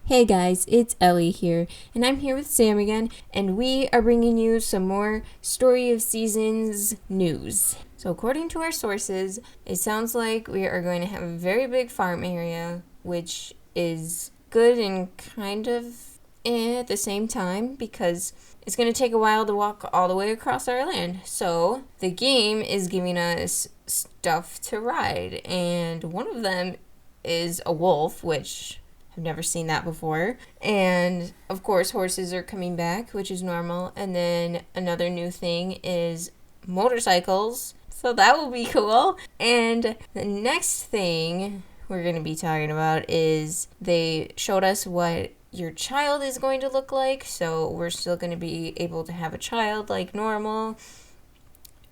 Hey guys, it's Ellie here, and I'm here with Sam again, and we are bringing you some more Story of Seasons news. So according to our sources, it sounds like we are going to have a very big farm area, which is good and kind of at the same time, because it's going to take a while to walk all the way across our land. So the game is giving us stuff to ride, and one of them is a wolf, which I've never seen that before. And of course, horses are coming back, which is normal. And then another new thing is motorcycles. So that will be cool. And the next thing we're going to be talking about is they showed us what your child is going to look like. So we're still going to be able to have a child like normal.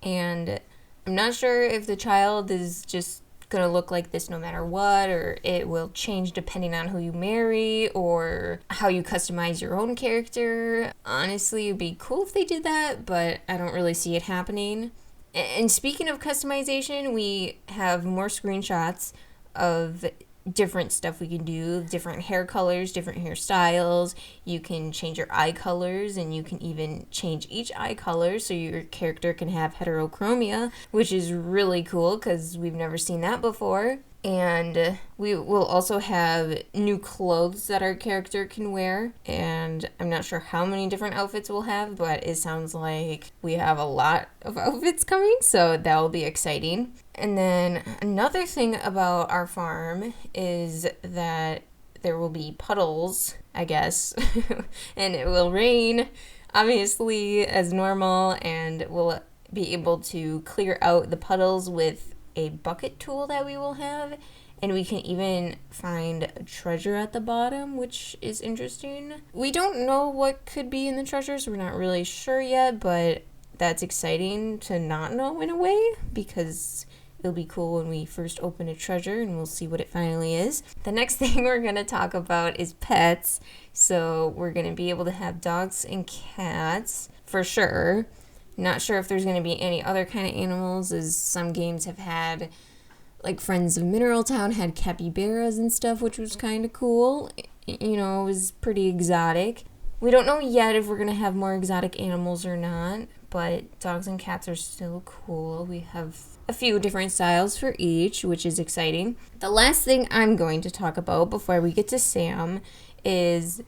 And I'm not sure if the child is just going to look like this no matter what, or it will change depending on who you marry or how you customize your own character. Honestly, it'd be cool if they did that, but I don't really see it happening. And speaking of customization, we have more screenshots of different stuff we can do, different hair colors, different hairstyles. You can change your eye colors, and you can even change each eye color so your character can have heterochromia, which is really cool because we've never seen that before. And we will also have new clothes that our character can wear. And I'm not sure how many different outfits we'll have, but it sounds like we have a lot of outfits coming, so that will be exciting. And then another thing about our farm is that there will be puddles, I guess, and it will rain, obviously, as normal, and we'll be able to clear out the puddles with a bucket tool that we will have, and we can even find a treasure at the bottom, which is interesting. We don't know what could be in the treasures. We're not really sure yet, but that's exciting to not know in a way, because it'll be cool when we first open a treasure and we'll see what it finally is. The next thing we're going to talk about is pets. So we're going to be able to have dogs and cats for sure. Not sure if there's going to be any other kind of animals, as some games have had, like Friends of Mineral Town had capybaras and stuff, which was kind of cool. You know, it was pretty exotic. We don't know yet if we're going to have more exotic animals or not, but dogs and cats are still cool. We have a few different styles for each, which is exciting. The last thing I'm going to talk about before we get to Sam is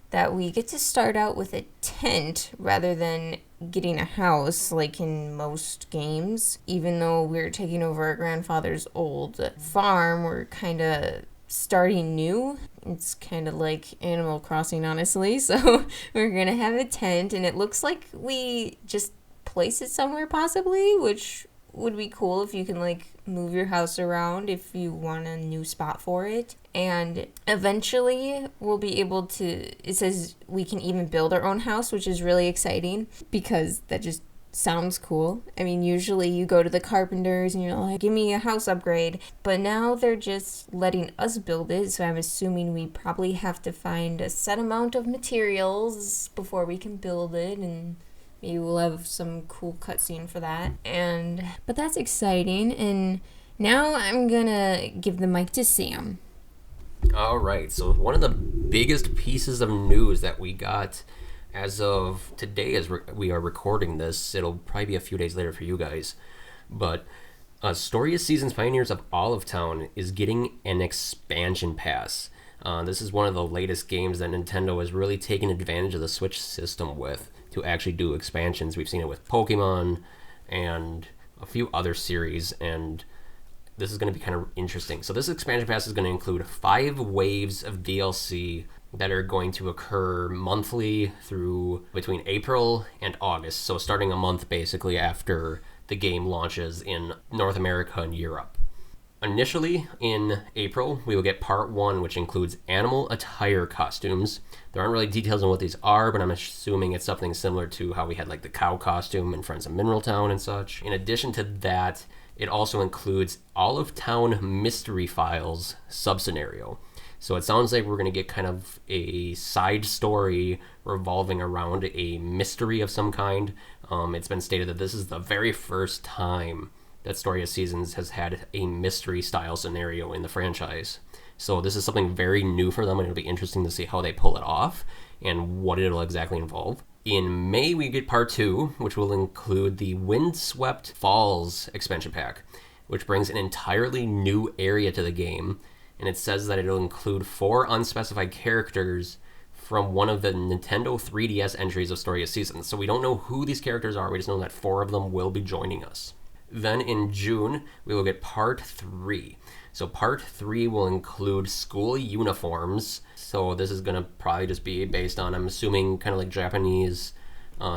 that we get to start out with a tent rather than getting a house like in most games. Even though we're taking over our grandfather's old farm, we're kind of starting new. It's kind of like Animal Crossing, honestly. So we're going to have a tent, and it looks like we just place it somewhere possibly, which would be cool if you can like move your house around if you want a new spot for it. And eventually we'll be able to, it says we can even build our own house, which is really exciting because that just sounds cool. I mean, usually you go to the carpenters and you're like, give me a house upgrade, but now they're just letting us build it. So I'm assuming we probably have to find a set amount of materials before we can build it, and maybe we'll have some cool cutscene for that. But that's exciting. And now I'm gonna give the mic to Sam. All right, so one of the biggest pieces of news that we got as of today, as we are recording this, it'll probably be a few days later for you guys, but Story of Seasons Pioneers of Olive Town is getting an expansion pass. This is one of the latest games that Nintendo has really taken advantage of the Switch system with to actually do expansions. We've seen it with Pokemon and a few other series, and this is going to be kind of interesting. So this expansion pass is going to include 5 waves of DLC that are going to occur monthly through between April and August. So starting a month basically after the game launches in North America and Europe. Initially, in April, we will get Part 1, which includes animal attire costumes. There aren't really details on what these are, but I'm assuming it's something similar to how we had like the cow costume in Friends of Mineral Town and such. In addition to that, it also includes Olive Town Mystery Files sub-scenario. So it sounds like we're going to get kind of a side story revolving around a mystery of some kind. It's been stated that this is the very first time that Story of Seasons has had a mystery style scenario in the franchise. So this is something very new for them, and it'll be interesting to see how they pull it off and what it'll exactly involve. In May, we get Part 2, which will include the Windswept Falls expansion pack, which brings an entirely new area to the game, and it says that it'll include 4 unspecified characters from one of the Nintendo 3DS entries of Story of Seasons. So we don't know who these characters are, we just know that 4 of them will be joining us. Then in June, we will get Part 3. So Part 3 will include school uniforms. So this is going to probably just be based on, I'm assuming, kind of like Japanese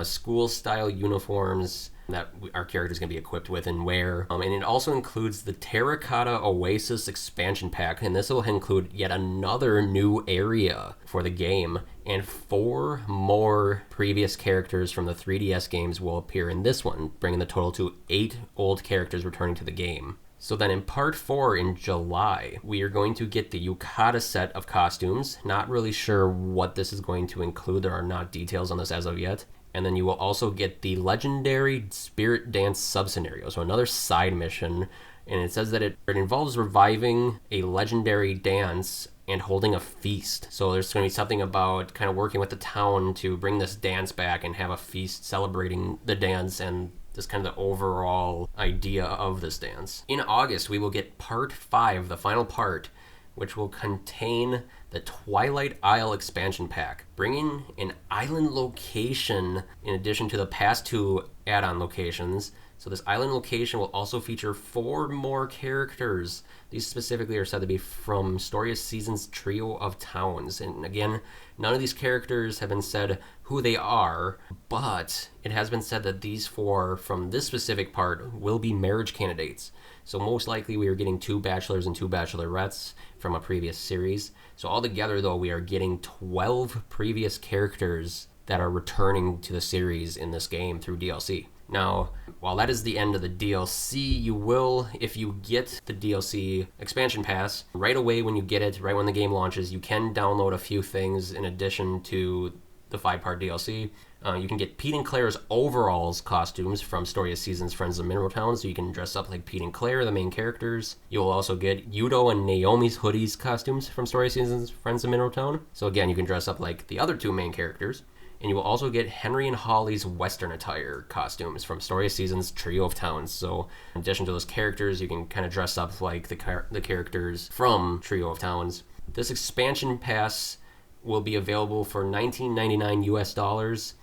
school-style uniforms that our character's going to be equipped with and wear. And it also includes the Terracotta Oasis expansion pack, and this will include yet another new area for the game, and 4 more previous characters from the 3DS games will appear in this one, bringing the total to 8 old characters returning to the game. So then in Part 4 in July, we are going to get the Yukata set of costumes. Not really sure what this is going to include. There are not details on this as of yet. And then you will also get the Legendary Spirit Dance sub-scenario, so another side mission. And it says that it involves reviving a legendary dance and holding a feast. So there's going to be something about kind of working with the town to bring this dance back and have a feast celebrating the dance and this kind of the overall idea of this dance. In August, we will get Part 5, the final part, which will contain the Twilight Isle expansion pack, bringing an island location in addition to the past 2 add-on locations. So this island location will also feature 4 more characters. These specifically are said to be from Story of Seasons Trio of Towns. And again, none of these characters have been said who they are, but it has been said that these 4 from this specific part will be marriage candidates. So most likely we are getting 2 bachelors and 2 bachelorettes from a previous series. So altogether, though, we are getting 12 previous characters that are returning to the series in this game through DLC. Now, while that is the end of the DLC, you will, if you get the DLC expansion pass, right away when you get it, right when the game launches, you can download a few things in addition to the 5-part DLC. You can get Pete and Claire's overalls costumes from Story of Seasons Friends of Mineral Town, so you can dress up like Pete and Claire, the main characters. You'll also get Yudo and Naomi's hoodies costumes from Story of Seasons Friends of Mineral Town. So again, you can dress up like the other 2 main characters. And you will also get Henry and Holly's Western attire costumes from Story of Seasons Trio of Towns. So in addition to those characters, you can kind of dress up like the characters from Trio of Towns. This expansion pass will be available for $19.99 US.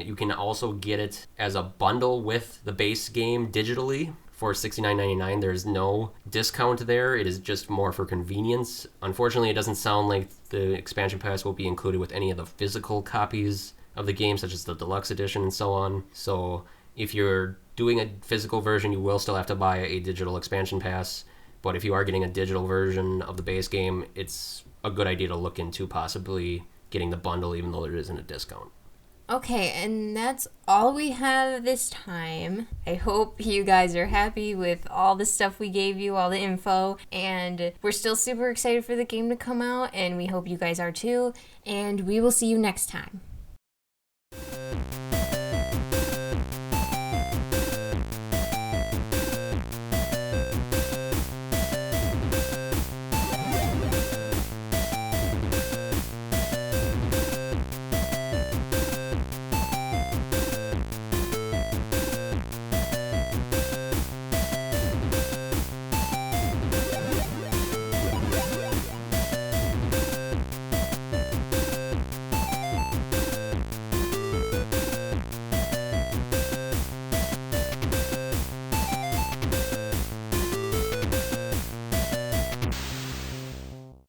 You can also get it as a bundle with the base game digitally for $69.99. There's no discount there. It is just more for convenience. Unfortunately, it doesn't sound like the expansion pass will be included with any of the physical copies of the game, such as the deluxe edition and so on. So if you're doing a physical version, you will still have to buy a digital expansion pass. But if you are getting a digital version of the base game, it's a good idea to look into possibly getting the bundle, even though there isn't a discount. Okay, and that's all we have this time. I hope you guys are happy with all the stuff we gave you, all the info, and we're still super excited for the game to come out, and we hope you guys are too, and we will see you next time.